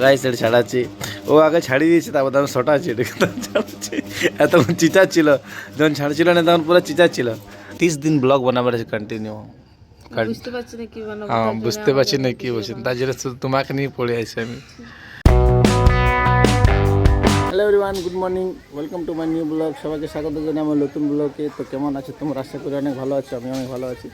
Guys এটা ছাড়াচ্ছি, ও আগে ছাড়িয়ে দিয়েছে, তারপর আমি শটাচ্ছি, এটাকে ছাড়াচ্ছি। এতক্ষণ চিচাচ্ছিল, যখন ছাড়ছিল না তখন পুরো চিচাচ্ছিল। 30 দিন ব্লগ বানাবার আছে কন্টিনিউ। বুঝতে পারছি না কি বানাবো, হ্যাঁ তার জন্য বুঝতে পারছি না আমাকে কি video বলছেন, বানাতে তার জন্য শুধু তোমাকে নিয়ে পড়ে আছি আমি। Hello everyone, good morning, welcome to my new blog. সবাইকে স্বাগত জানাই আমার নতুন ব্লগে। তো কেমন আছো তোমরা? আশা করি অনেক ভালো আছো, আমি অনেক ভালো আছি।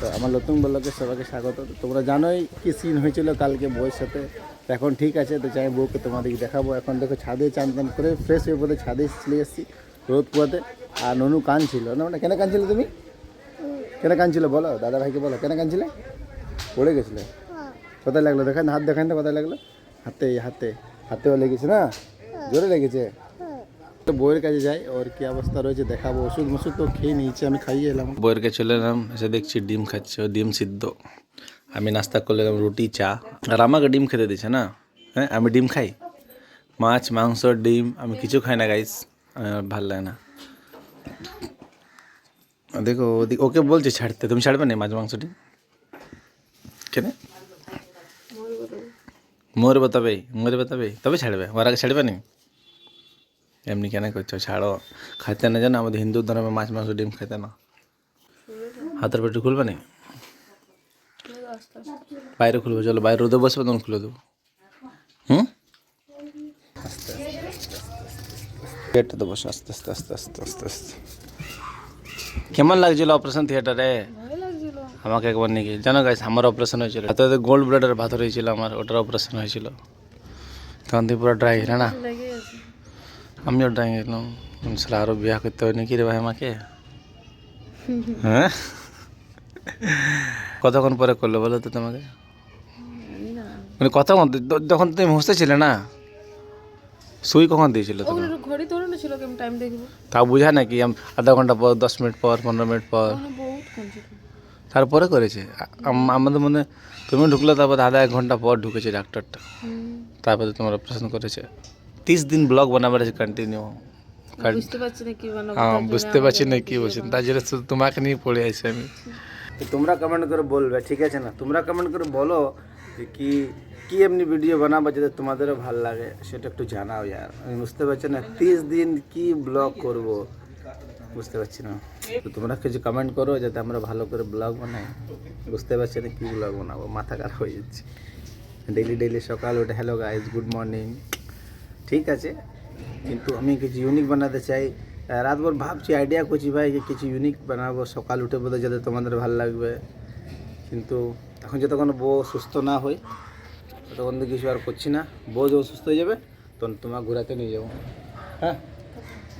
তো আমার নতুন ব্লগে সবাইকে স্বাগত। তো তোমরা জানোই কি সিন হয়েছিল কালকে বউয়ের সাথে। তো এখন ঠিক আছে, তো চাই বউকে তোমাদেরকে দেখাবো। এখন দেখো ছাদে চান টান করে ফ্রেশ হয়ে পড়ে ছাদে চলে এসেছি রোদ পোয়াতে। আর ননু কাঁদছিল না, মানে কেন কাঁদছিলে তুমি? কেন কাঁদছিলে বলো, দাদা ভাইকে বলো কেন কাঁদছিলে? পড়ে গেছিলে? কোথায় লাগলো দেখান, হাত দেখান তো কোথায় লাগলো? হাতে হাতে হাতেও লেগেছে না? জোরে লেগেছে? তো বইয়ের কাছে যাই, ওর কি অবস্থা রয়েছে দেখাবো। ওষুধ মশুদ তো খেয়ে নিয়েছি, আমি খাইয়ে এলাম। বইয়ের কাছে চলে এলাম, এসে দেখছি ডিম খাচ্ছে, ও ডিম সিদ্ধ। আমি নাস্তা করলে রুটি চা, আর আমাকে ডিম খেতে দিচ্ছে না। হ্যাঁ আমি ডিম খাই, মাছ মাংস ডিম আমি কিছু খাই না গাইস, ভাল লাগে না। দেখো ওকে বলছে ছাড়তে, তুমি ছাড়বে না মাছ মাংস ডিম? কেন মোর बताবে তবে ছাড়বে, ওর আগে ছাড়বে না। এমনি কেন করছো? ছাড়ো, খাইতে না জানো? আমাদের হিন্দু ধর্মে মাছ মাংস ডিম খাইতে না। হাতের পেটে খুলবে না, বাইরে খুলবে। চলো বাইরে রোদে বসবে, তখন খুলে দেবো। আস্তে পেটে বসো, আস্তে আস্তে আস্তে আস্তে আস্তে আস্তে। কেমন লাগছিল অপারেশন থিয়েটারে? ভালো লাগছিল। আমাকে একবার নিয়ে গিয়ে, জানো গাইস আমার অপারেশন হয়েছিল, হাতে গোল্ড ব্লাডের পাথর হয়েছিল আমার, ওটার অপারেশন হয়েছিল। তখন থেকে পুরো ড্রাই হয়ে না, লেগে আছে। আমিও ড্রাই গেলাম। সালা আরও বিয়া করতে হয় নাকি রে ভাই আমাকে? হ্যাঁ কতক্ষণ পরে করলো বলো তো তোমাকে? মানে কতক্ষণ, যখন তুমি ছিলে না, সুই কখন দিয়েছিল তুমি? ঘড়ি ধরে না ছিল, কেমন টাইম দেখবো। তাও বুঝা নাকি আধা ঘন্টা পর, 10 মিনিট পর, 15 মিনিট পর, বহুত কাঁদছিল। তারপরে করেছে। আমাদের মনে তুমি ঢুকলে তারপর আধা 1 ঘন্টা পর ঢুকেছে ডাক্তারটা, তারপরে তোমার অপারেশন করেছে। 30 দিন ব্লগ বানাবার আছে কন্টিনিউ। বুঝতে পারছি না কি বানাবো, হ্যাঁ তার জন্য বুঝতে পারছি না আমাকে কি video বলছেন, বানাতে তার জন্য শুধু তোমাকে নিয়ে পড়ে আছি আমি। তোমরা কমেন্ট করে বলবে, ঠিক আছে না? তোমরা কমেন্ট করে বলো যে কি কি এমনি ভিডিও বানাবো যাতে তোমাদেরও ভালো লাগে, সেটা একটু জানাও ইয়ার। আমি বুঝতে পারছি না 30 দিন কি ব্লগ করব, বুঝতে পারছি না। তো তোমরা কিছু কমেন্ট করো যাতে আমরা ভালো করে ব্লগ বানাই। বুঝতে পারছি না কি ব্লগ বানাবো, মাথা খারাপ হয়ে যাচ্ছে। ডেইলি সকাল উঠে হ্যালো গাইজ গুড মর্নিং, ঠিক আছে, কিন্তু আমি কিছু ইউনিক বানাতে চাই। রাতভর ভাবছি, আইডিয়া করছি ভাই যে কিছু ইউনিক বানাবো সকাল উঠে বোধহয়, যাতে তোমাদের ভালো লাগবে। কিন্তু এখন যতক্ষণ বউ সুস্থ না হই ততক্ষণ তো কিছু আর করছি না। বউ যখন সুস্থ হয়ে যাবে তখন তোমাকে ঘোরাতে নিয়ে যাবো। হ্যাঁ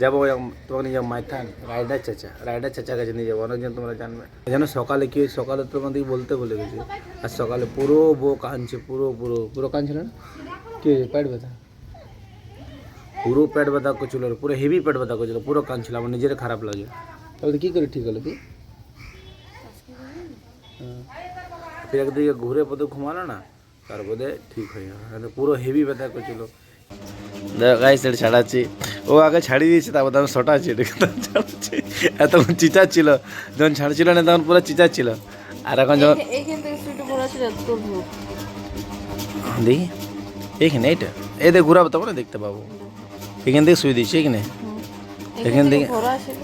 যাবো, তোমাকে নিয়ে যাবো মাইথান, রাইডার চাচা কাছে নিয়ে যাবো। অনেকজন তোমরা জানবে। যেন সকালে কি হয়, সকালে তোমাদেরকে বলতে ভুলে গেছি। আর সকালে পুরো বউ কাঁদছে, পুরো কাঁদছিল না? কি পেট ব্যথা, পুরো পেট ব্যথা করছিল, পুরো হেভি পেট ব্যথা করছিল, পুরো কাঁদছিল। আমার নিজের খারাপ লাগে। তাহলে কী করে ঠিক হলো কি? ফির একদিকে ঘুরে পথে ঘুমালো না, তার বোধে ঠিক হয়ে যাবে। পুরো হেভি ব্যথা করছিল। গাইস এটা ছাড়াচ্ছি, ও আগে ছাড়িয়ে দিয়েছে, তারপর আমি শটাচ্ছি, এটাকে ছাড়াচ্ছি। এতক্ষণ চিচাচ্ছিল, যখন ছাড়ছিল না তখন পুরো চিচাচ্ছিল। আর এখন যখন এইখান থেকে শুটে পড়া ছিল তোর ভূত। দেখি এইখানে, এইটা এই দিয়ে ঘুরাবো তখন দেখতে পাবো। এখান থেকে শুয়ে দিচ্ছি, এখানে এখান থেকে ভরা ছিল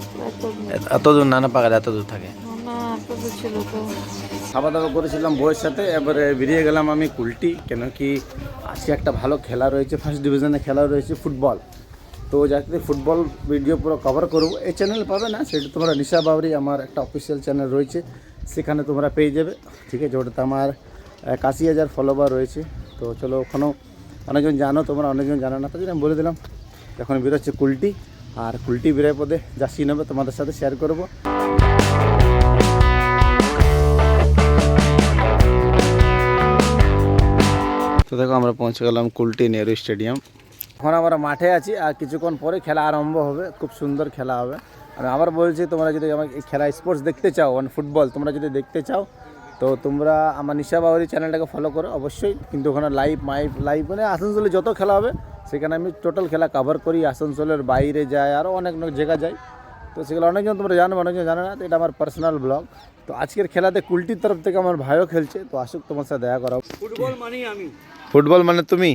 এত দূর না পাকালে এত দূর থাকে না, এত দূর ছিল তো। খাওয়া দাওয়া করেছিলাম বউয়ের সাথে, এবারে বেরিয়ে গেলাম আমি কুলটি। কেন কি আজকে একটা ভালো খেলা রয়েছে, ফার্স্ট ডিভিশনে খেলা রয়েছে ফুটবল। তো যাতে ফুটবল ভিডিও পুরো কভার করবো। এই চ্যানেল পাবে না, সেটা তোমরা নিশা বাবরি আমার একটা অফিসিয়াল চ্যানেল রয়েছে, সেখানে তোমরা পেয়ে যাবে, ঠিক আছে? ওটাতে আমার 81,000 ফলোয়ার রয়েছে। তো চলো, ওখানেও অনেকজন জানো, তোমরা অনেকজন জানো না, তাই জন্য আমি বলে দিলাম। এখন বেরোচ্ছে কুলটি, আর কুলটি বেরোয় পদে যা সিন হবে তোমাদের সাথে শেয়ার করবো। তো দেখো আমরা পৌঁছে গেলাম কুলটি নেহরু স্টেডিয়াম। এখন আমরা মাঠে আছি, আর কিছুক্ষণ পরে খেলা আরম্ভ হবে, খুব সুন্দর খেলা হবে। আমি আবার বলছি, তোমরা যদি আমার এই খেলা স্পোর্টস দেখতে চাও, মানে ফুটবল তোমরা যদি দেখতে চাও, তো তোমরা আমার নিশা বাবরি চ্যানেলটাকে ফলো করো অবশ্যই। কিন্তু ওখানে লাইভ মানে আসানসোলে যত খেলা হবে সেখানে আমি টোটাল খেলা কভার করি। আসানসোলের বাইরে যায়, আরও অনেক জায়গা যায়। তো সেগুলো অনেকজন তোমরা জানবে, অনেকজন জানে না। তো এটা আমার পার্সোনাল ব্লগ। তো আজকের খেলাতে কুলটির তরফ থেকে আমার ভাইও খেলছে, তো আসুক তোমার সাথে দেখা করাও। ফুটবল মানেই আমি, ফুটবল মানে তুমি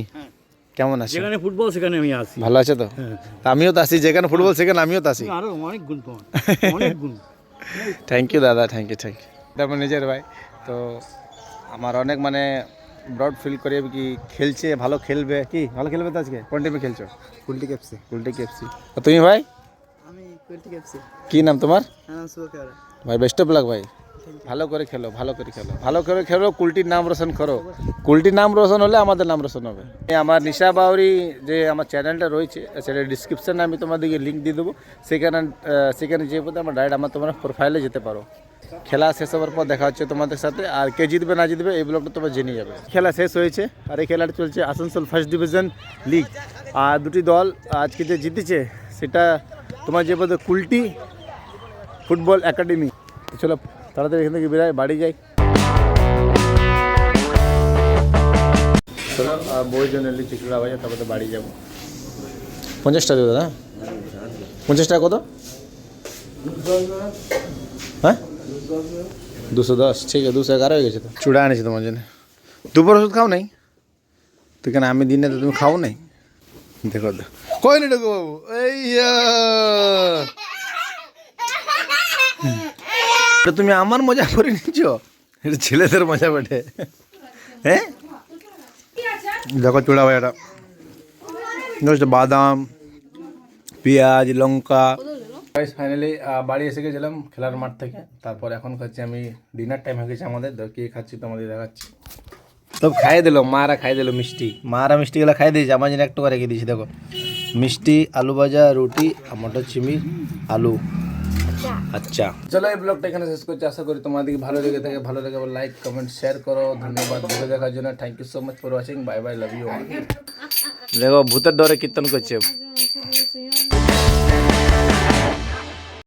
কেমন আছো? যেখানে ফুটবল সেখানে আমি আসি। ভালো আছে তো? তা আমিও তো আসি, যেখানে ফুটবল সেখানে আমিও তো আসি। আরো অনেক গুণ তোমার, অনেক গুণ। থ্যাংক ইউ দাদা, থ্যাংক ইউ। এটা আমার নিজের ভাই, তো আমার অনেক মানে ব্রড ফিল করে কি খেলছে, ভালো খেলবে, কি ভালো খেলবে তো আজকে। কোন টিমে খেলছো? কুলটি ক্যাপসি। উল্টে কেএফসি। তুমি ভাই আমি কুলটি ক্যাপসি। কি নাম তোমার? নাম সুবকার। ভাই বেস্ট অফ লাক ভাই, ভালো করে খেলো, ভালো করে খেলো, ভালো করে খেলো, কুলটির নাম রোশন করো। কুলটির নাম রোশন হলে আমাদের নাম রোশন হবে। আমার নিশা বাউরি যে আমার চ্যানেলটা রয়েছে, সেটা ডিসক্রিপশানে আমি তোমাদেরকে লিঙ্ক দিয়ে দেবো। সেখানে যে পথে আমার ডাইরেক্ট তোমরা প্রোফাইলে যেতে পারো। খেলা শেষ হওয়ার পর দেখা হচ্ছে তোমাদের সাথে, আর কে জিতবে না জিতবে এই ব্লগটা তোমরা জেনে যাবে। খেলা শেষ হয়েছে, আর এই খেলাটা চলছে আসানসোল ফার্স্ট ডিভিশন লিগ। আর দুটি দল আজকে যে জিতেছে সেটা তোমার যে পথে কুলটি ফুটবল একাডেমি। চলো তাড়াতাড়ি এখান থেকে বেরোয়, বাড়ি যাই। চলো বইজন এলি চিকুড়া বাজার, তারপরে তো বাড়ি যাবো। 50 টাকা দেবো দাদা? 50 টাকা কত? হ্যাঁ 210, ঠিক আছে 211 হয়ে গেছে তো। চূড়া আনেছি তোমার জন্য। দুপুর ওষুধ খাও নাই তো? কেন আমি দিনে তো তুমি খাও নাই? দেখো কই না ঢুকো বাবু, এই তুমি আমার মজা করে নিচ্ছ, এটা ছেলেদের মজা বটে। হ্যাঁ দেখো চূড়া ভাই, এটা বাদাম, পেঁয়াজ, লঙ্কা। ফাইনালি বাড়ি এসে গেছিলাম খেলার মাঠ থেকে। তারপর এখন খাচ্ছি আমি, ডিনার টাইম হয়ে গেছে আমাদের। কি খাচ্ছি তোমাদের দেখাচ্ছি। তো খাইয়ে দিল, মারা খাইয়ে দিল মিষ্টি, মারা মিষ্টিগুলো খাইয়ে দিয়েছে। আমার জন্য একটু করে রেখে দিয়েছি। দেখো মিষ্টি, আলু ভাজা, রুটি আর মটর চিমি আলু। আচ্ছা চলো এই ব্লগটা এখানে শেষ করছি। আশা করি তোমাদেরকে ভালো লেগে থাকে। ভালো লেগে লাইক কমেন্ট শেয়ার করো। ধন্যবাদ ভিডিও দেখার জন্য। Thank you so much for watching. Bye bye, love you. দেখো ভূতের ডরে কীর্তন করছে।